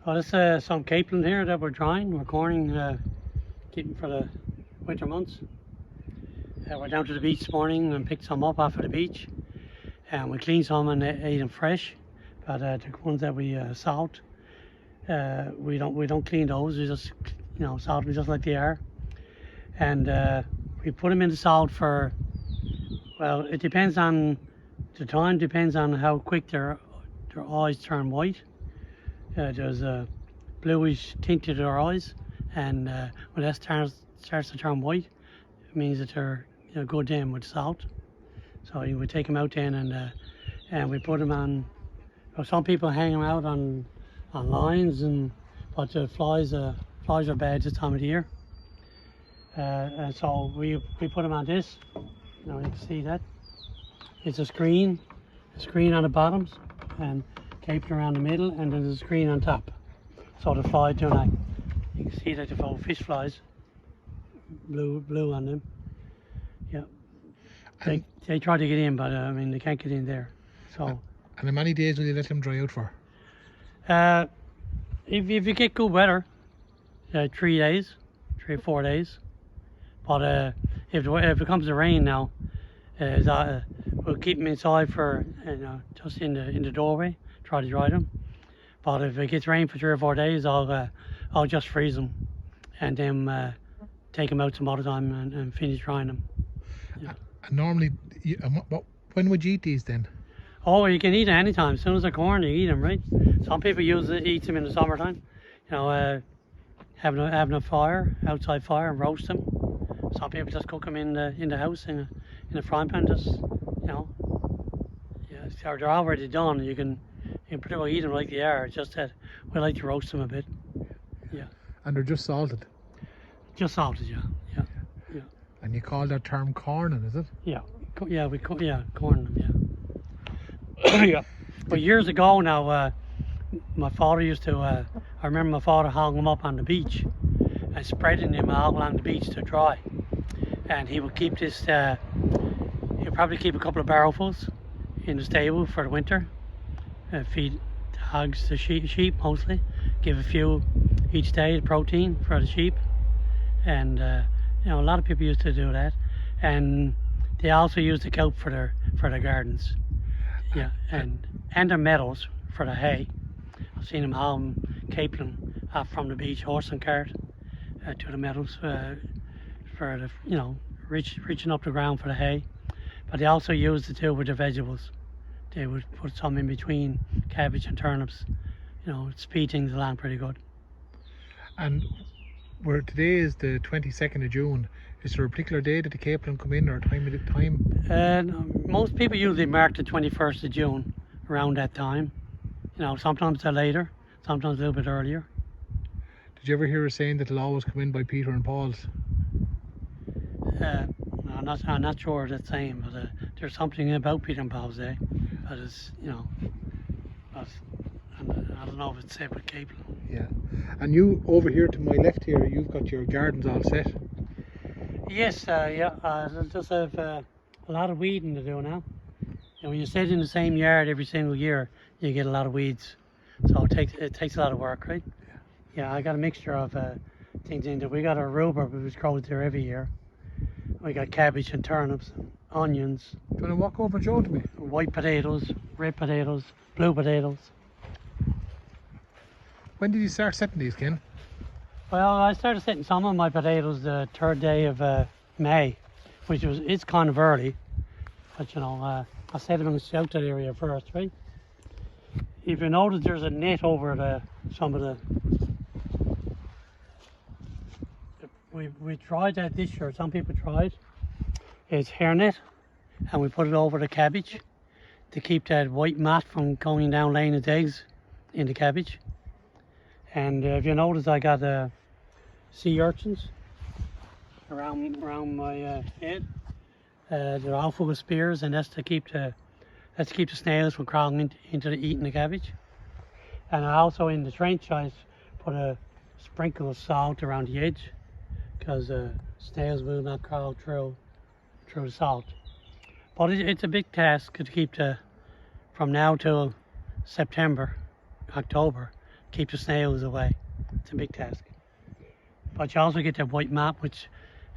Well, this is some capelin here that we're drying. We're corning, keeping for the winter months. We're down to the beach this morning and picked some up off of the beach. And we cleaned some and ate them fresh. But the ones that we salt, we don't clean those. We just salt them just like they are. And we put them in the salt for, well, it depends on the time, depends on how quick their eyes turn white. There's a bluish tint to their eyes, and when that starts to turn white, it means that they're good then with salt. So we take them out then, and we put them on. Well, some people hang them out on lines, but the flies are bad this time of the year. And so we put them on this. You can see that it's a screen on the bottoms and caped around the middle, and then there's a screen on top. So the fly do not. You can see that the fish flies blue on them. Yeah, they try to get in, but I mean they can't get in there. So. And how many days will you let them dry out for? If you get good weather, 3 days, 3 or 4 days. But if it comes to rain now, we'll keep them inside for just in the doorway, try to dry them. But if it gets rain for 3 or 4 days, I'll just freeze them and then take them out some other time and finish drying them. Yeah. And normally, when would you eat these then? Oh, you can eat them anytime. As soon as they're corn, you eat them, right? Some people eat them in the summertime. Having a fire, outside fire, and roast them. Some people just cook them in the house in a frying pan. Just they're already done. You can pretty well eat them like they are. It's just that we like to roast them a bit. Yeah. And they're just salted. Just salted, yeah. And you call that term cornin, is it? Yeah. We corn them, yeah. Yeah. But years ago now, my father used to. I remember my father hung them up on the beach and spreading them all along the beach to dry. And he would keep this. He'd probably keep a couple of barrelfuls in the stable for the winter. Feed hogs, the sheep mostly. Give a few each day, the protein for the sheep. And a lot of people used to do that. And they also used the kelp for their gardens. Yeah, and their meadows for the hay. I've seen them hauling capelin from the beach, horse and cart, to the meadows for the reaching up the ground for the hay. But they also used it too with the vegetables. They would put some in between cabbage and turnips. It speed things along pretty good. And where today is the 22nd of June, is there a particular day that the capelin come in, or time? Most people usually mark the 21st of June around that time. Sometimes they're later, sometimes a little bit earlier. Did you ever hear a saying that they'll always come in by Peter and Paul's? I'm not sure of that saying, but there's something about Peter and Paul's Day. But it's I don't know if it's said with capelin. Yeah. And you over here to my left here, you've got your gardens all set. Yes, yeah. I just have a lot of weeding to do now. When you sit in the same yard every single year, you get a lot of weeds. So it takes a lot of work, right? Yeah, I got a mixture of things in there. We got our rhubarb, which grows there every year. We got cabbage and turnips, and onions. Do you want to walk over and show it to me? White potatoes, red potatoes, blue potatoes. When did you start setting these, Ken? Well, I started setting some of my potatoes the 3rd day of May, it's kind of early. But I set them in the shelter area first, right? If you notice, there's a net over some of the. We tried that this year. Some people tried. It's hairnet, and we put it over the cabbage to keep that white mat from going down laying its eggs in the cabbage. And if you notice, I got sea urchins around my head. They're all full of spears, and that's to keep the snails from crawling into eating the cabbage. And also in the trench, I put a sprinkle of salt around the edge, because snails will not crawl through the salt. But it's a big task to keep from now till September, October, keep the snails away. It's a big task. But you also get the white mat, which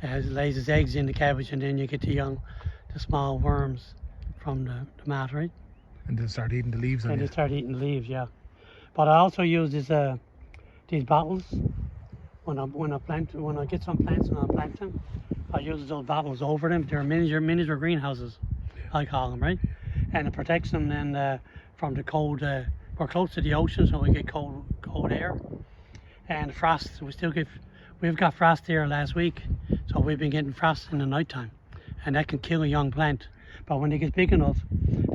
lays its eggs in the cabbage, and then you get the small worms from the mat, right? And they'll start eating the leaves on And you. they start eating the leaves, yeah. But I also use these bottles when I get some plants and I plant them. I use those bottles over them. They're miniature greenhouses, I call them, right? And it protects them then from the cold. We're close to the ocean, so we get cold air and frost. We've got frost here last week, so we've been getting frost in the night time, and that can kill a young plant. But when it gets big enough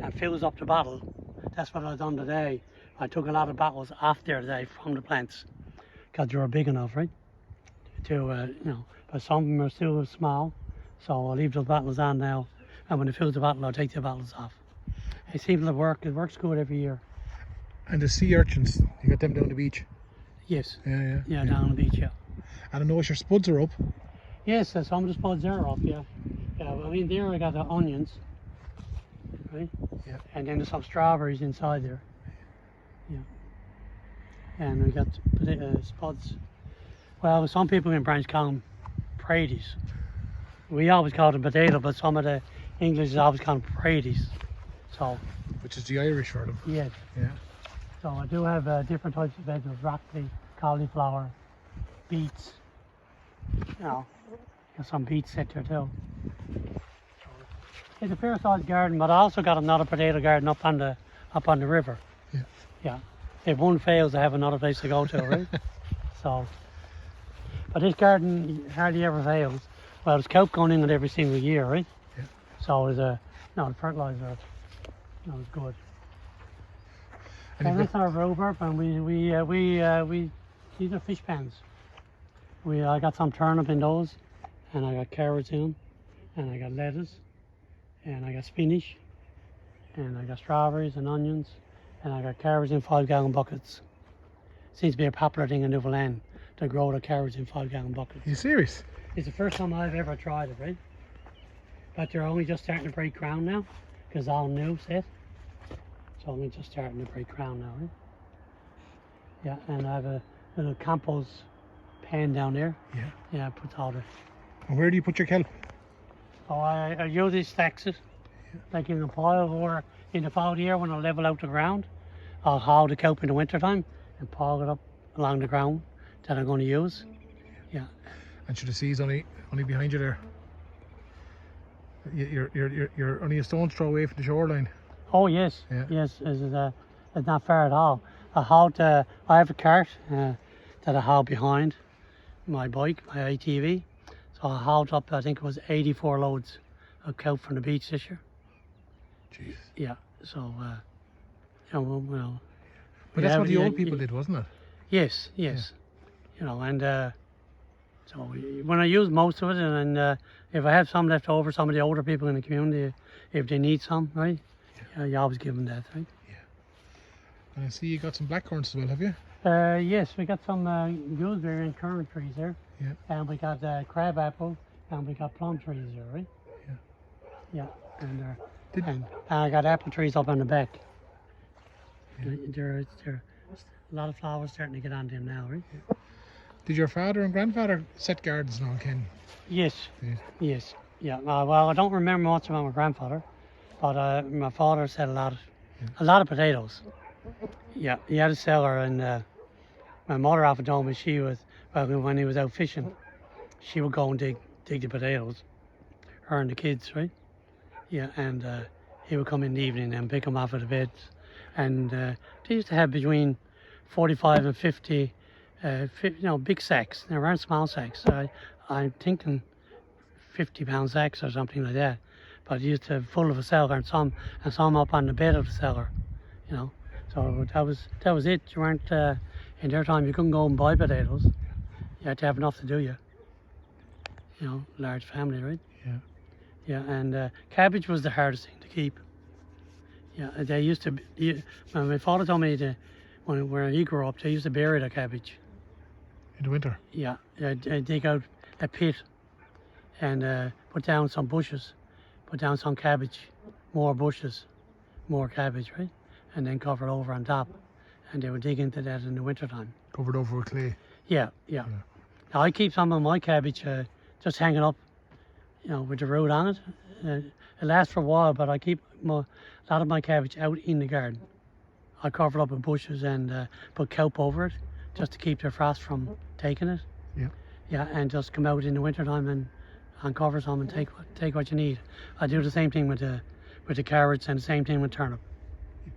and fills up the bottle, that's what I've done today. I took a lot of bottles off there today from the plants because they were big enough, right? To but some of them are still small, so I'll leave those bottles on now. And when it fills the bottle, I'll take the bottles off. It seems to work. It works good every year. And the sea urchins, you got them down the beach? Yes. Yeah, Down on the beach, yeah. And I notice your spuds are up. Yes, some of the spuds are up, yeah. Yeah, I mean, there I got the onions, right? Yeah. And then there's some strawberries inside there. Yeah. And we got spuds. Well, some people in Branch call them praties. We always call them potato, but some of the English always call them praties. So. Which is the Irish for them. Yes. Yeah. So I do have different types of vegetables: broccoli, cauliflower, beets. Got some beets set there too. It's a fair-sized garden, but I also got another potato garden up on the river. Yeah. Yeah. If one fails, I have another place to go to, right? So, but this garden hardly ever fails. Well, there's kelp going in it every single year, right? Yeah. So the fertilizer, is good. And that's our rhubarb, and these are fish pans. I got some turnip in those, and I got carrots in them, and I got lettuce, and I got spinach, and I got strawberries and onions, and I got carrots in 5-gallon buckets. Seems to be a popular thing in Newfoundland to grow the carrots in 5-gallon buckets. Are you serious? It's the first time I've ever tried it, right? But they're only just starting to break ground now, because all new set. So only just starting to break ground now, right? Yeah, and I have a little compost pan down there. Yeah. Yeah, I put all the. And where do you put your kelp? Oh, I usually stacks it, like in a pile, or in the fall of the year when I level out the ground, I'll haul the kelp in the winter time and pile it up along the ground that I'm going to use. Yeah. And should the sea's only behind you there? You're only a stone's throw away from the shoreline. Oh yes, Yeah. yes, it's not far at all. I have a cart that I haul behind my bike, my ATV. So I hauled up, I think it was 84 loads of kelp from the beach this year. Jeez. Yeah, so, But that's what the old people did, wasn't it? Yes. And so when I use most of it, and if I have some left over, some of the older people in the community, if they need some, right, you always give them that, right? Yeah. And I see you got some blackcurrants as well, have you? Yes, we got some gooseberry and currant trees there. Yeah. And we got crab apple, and we got plum trees there, right? Yeah. Yeah, and I got apple trees up on the back. Yeah. There a lot of flowers starting to get on them now, right? Did your father and grandfather set gardens now, Ken? Yes. Yeah. Yes. Yeah. Well, I don't remember much about my grandfather, but my father said a lot of potatoes. Yeah, he had a cellar, and my mother often told me when he was out fishing, she would go and dig the potatoes, her and the kids, right? Yeah, and he would come in the evening and pick them off of the beds, and they used to have between 45 and 50, big sacks. They weren't small sacks. I'm thinking 50-pound sacks or something like that. But he used to have full of a cellar, and some up on the bed of the cellar, So that was it. You weren't in their time. You couldn't go and buy potatoes. You had to have enough to do you. Large family, right? Yeah. Yeah, and cabbage was the hardest thing to keep. Yeah, they used to. My father told me when he grew up, they used to bury the cabbage. In the winter? Yeah, dig out a pit and put down some bushes, put down some cabbage, more bushes, more cabbage, right? And then cover it over on top, and they would dig into that in the winter time. Covered over with clay. Yeah. Now I keep some of my cabbage just hanging up, with the root on it. It lasts for a while, but I keep a lot of my cabbage out in the garden. I cover it up with bushes and put kelp over it, just to keep the frost from taking it. Yeah. Yeah, and just come out in the winter time and cover some and take what you need. I do the same thing with the carrots and the same thing with turnip.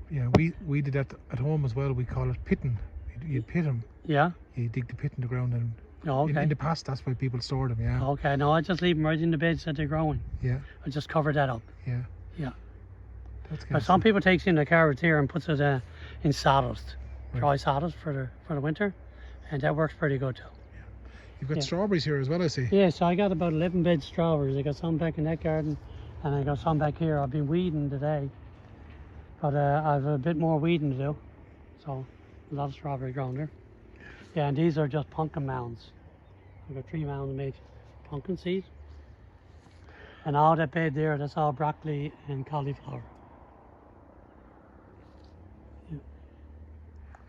Yeah, we did that at home as well. We call it pitting. You'd pit them. Yeah. You dig the pit in the ground, and Okay. in the past that's why people stored them. Yeah. Okay. No, I just leave them right in the beds that they're growing. Yeah. I just cover that up. Yeah. Yeah. That's But some people takes in the carrots here and puts it in sawdust, Right. dry sawdust for the winter, and that works pretty good too. You've got Yeah. strawberries here as well, I see. Yeah, so I got about 11 beds of strawberries. I got some back in that garden, and I got some back here. I've been weeding today, but I've a bit more weeding to do. So a lot of strawberry grown there. Yeah, and these are just pumpkin mounds. I've got 3 mounds made pumpkin seed. And all that bed there, that's all broccoli and cauliflower.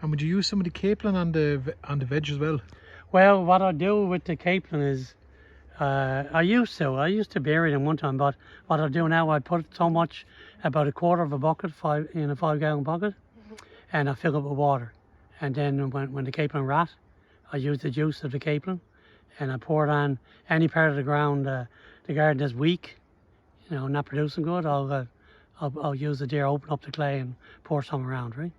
And would you use some of the capelin on the veg as well? Well, what I do with the capelin is, I used to bury them one time, but what I do now, I put so much, about a quarter of a bucket, in a 5-gallon bucket, and I fill it with water. And then when the capelin rot, I use the juice of the capelin, and I pour it on any part of the ground, the garden that's weak, not producing good. I'll use it there, open up the clay, and pour some around, right?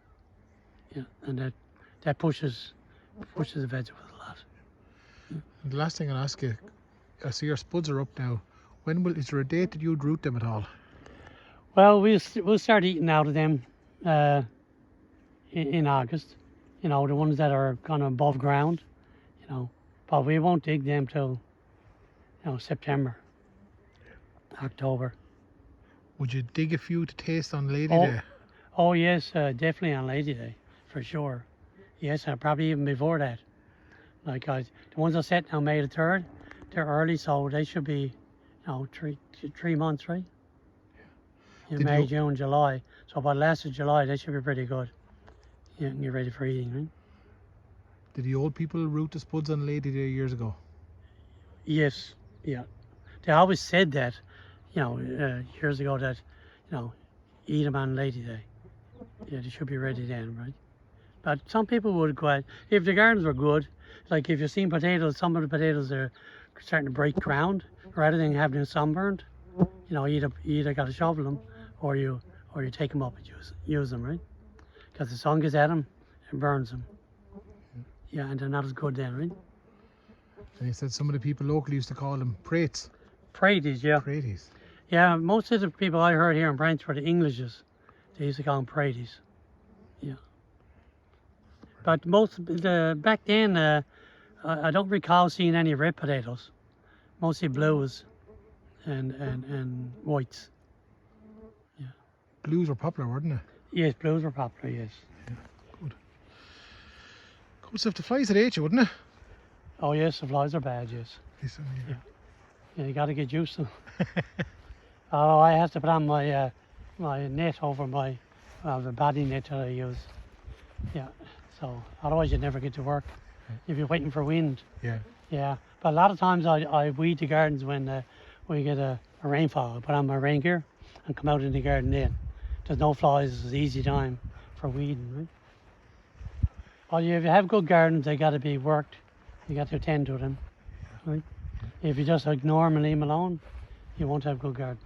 Yeah, and that pushes the vegetables a lot. And the last thing I'll ask you, I see your spuds are up now. Is there a date that you'd root them at all? Well, we'll start eating out of them in August. The ones that are kind of above ground. But we won't dig them till September, October. Would you dig a few to taste on Lady Day? Oh yes, definitely on Lady Day, for sure. Yes, and probably even before that. Like the ones I set now, May the 3rd, they're early, so they should be, 3 months, right? In Did May, you- June, July. So by the last of July, they should be pretty good. Yeah, and you're ready for eating, right? Did the old people root the spuds on Lady Day years ago? Yes, yeah. They always said that, years ago that, eat them on Lady Day. Yeah, they should be ready then, right? But some people would go out, if the gardens were good, like if you've seen potatoes, some of the potatoes are starting to break ground, rather than having them sunburned, you either got to shovel them, or you take them up and use them, right? Because the sun gets at them and burns them. Yeah, and they're not as good then, right? And you said some of the people locally used to call them prates. Praties, yeah. Praties. Yeah, most of the people I heard here in Branch were the Englishes. They used to call them praties. Yeah. But back then, I don't recall seeing any red potatoes. Mostly blues and whites. Blues were popular, weren't they? Yes, blues were popular, yes. Good. Good stuff. The flies would ate you, wouldn't it? Oh yes, the flies are bad, yes. Listen, Yeah, you got to get used to them. Oh, I have to put on my my net over the body net that I use. Yeah, so otherwise you'd never get to work if you're waiting for wind. Yeah. Yeah, but a lot of times I weed the gardens when we get a rainfall. I put on my rain gear and come out in the garden then. There's no flies, it's an easy time for weeding, right? Well, if you have good gardens, they got to be worked. You got to attend to them, right? If you just ignore them and leave them alone, you won't have good gardens.